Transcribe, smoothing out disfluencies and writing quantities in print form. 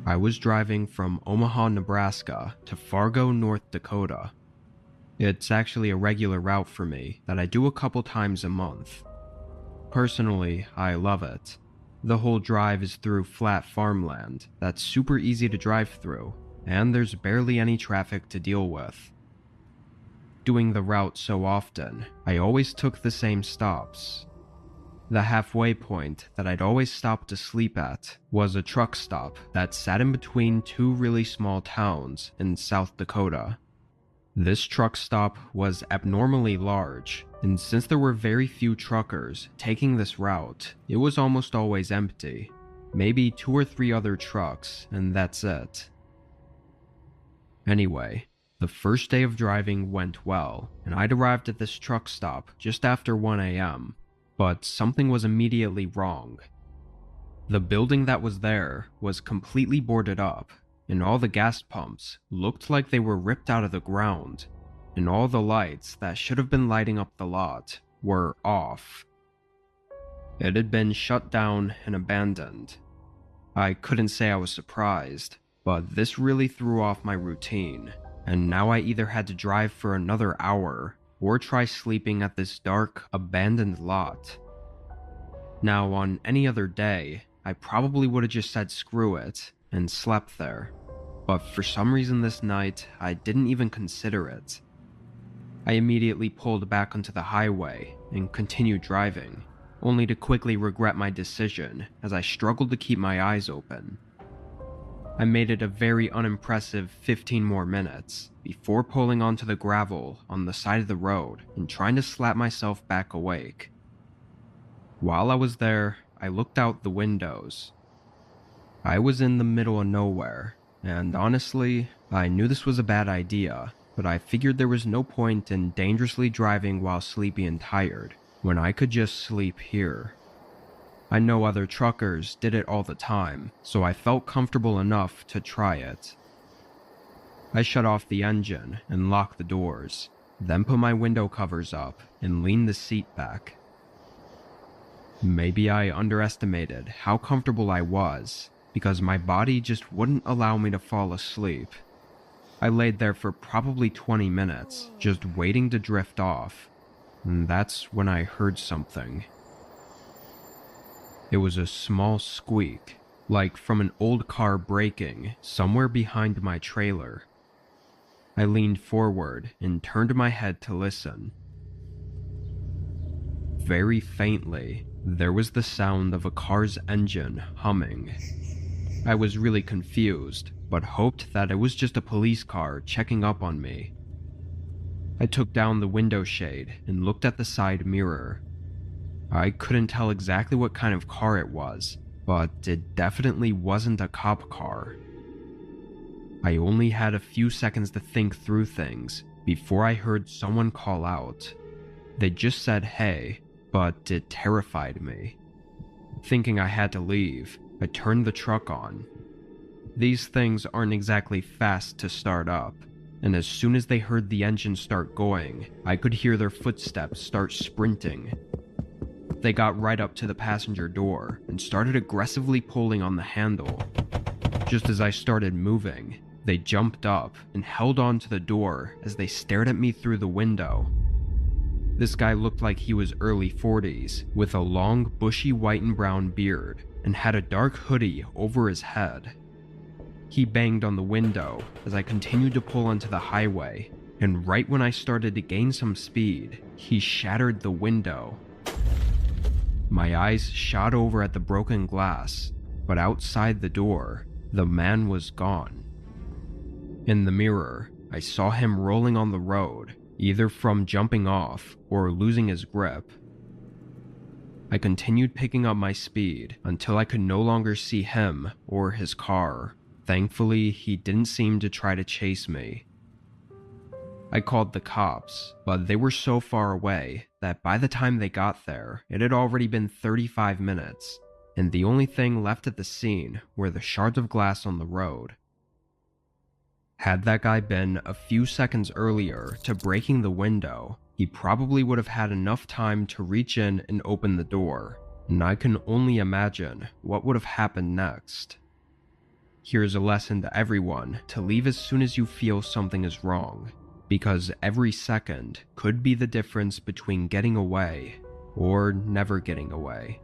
I was driving from Omaha, Nebraska to Fargo, North Dakota. It's actually a regular route for me that I do a couple times a month. Personally, I love it. The whole drive is through flat farmland that's super easy to drive through, and there's barely any traffic to deal with. Doing the route so often, I always took the same stops. The halfway point that I'd always stop to sleep at was a truck stop that sat in between two really small towns in South Dakota. This truck stop was abnormally large, and since there were very few truckers taking this route, it was almost always empty. Maybe 2 or 3 other trucks, and that's it. Anyway, the first day of driving went well, and I'd arrived at this truck stop just after 1 a.m., but something was immediately wrong. The building that was there was completely boarded up, and all the gas pumps looked like they were ripped out of the ground, and all the lights that should have been lighting up the lot were off. It had been shut down and abandoned. I couldn't say I was surprised, but this really threw off my routine, and now I either had to drive for another hour or try sleeping at this dark, abandoned lot. Now, on any other day, I probably would have just said screw it and slept there, but for some reason this night, I didn't even consider it. I immediately pulled back onto the highway and continued driving, only to quickly regret my decision as I struggled to keep my eyes open. I made it a very unimpressive 15 more minutes before pulling onto the gravel on the side of the road and trying to slap myself back awake. While I was there, I looked out the windows. I was in the middle of nowhere, and honestly, I knew this was a bad idea, but I figured there was no point in dangerously driving while sleepy and tired, when I could just sleep here. I know other truckers did it all the time, so I felt comfortable enough to try it. I shut off the engine and locked the doors, then put my window covers up and leaned the seat back. Maybe I underestimated how comfortable I was, because my body just wouldn't allow me to fall asleep. I laid there for probably 20 minutes, just waiting to drift off, and that's when I heard something. It was a small squeak, like from an old car braking somewhere behind my trailer. I leaned forward and turned my head to listen. Very faintly, there was the sound of a car's engine humming. I was really confused, but hoped that it was just a police car checking up on me. I took down the window shade and looked at the side mirror. I couldn't tell exactly what kind of car it was, but it definitely wasn't a cop car. I only had a few seconds to think through things before I heard someone call out. They just said hey, but it terrified me. Thinking I had to leave, I turned the truck on. These things aren't exactly fast to start up, and as soon as they heard the engine start going, I could hear their footsteps start sprinting. They got right up to the passenger door and started aggressively pulling on the handle. Just as I started moving, they jumped up and held on to the door as they stared at me through the window. This guy looked like he was early 40s, with a long, bushy white and brown beard, and had a dark hoodie over his head. He banged on the window as I continued to pull onto the highway, and right when I started to gain some speed, he shattered the window. My eyes shot over at the broken glass, but outside the door, the man was gone. In the mirror, I saw him rolling on the road, either from jumping off or losing his grip. I continued picking up my speed until I could no longer see him or his car. Thankfully, he didn't seem to try to chase me. I called the cops, but they were so far away that by the time they got there, it had already been 35 minutes, and the only thing left at the scene were the shards of glass on the road. Had that guy been a few seconds earlier to breaking the window, he probably would have had enough time to reach in and open the door, and I can only imagine what would have happened next. Here's a lesson to everyone to leave as soon as you feel something is wrong, because every second could be the difference between getting away or never getting away.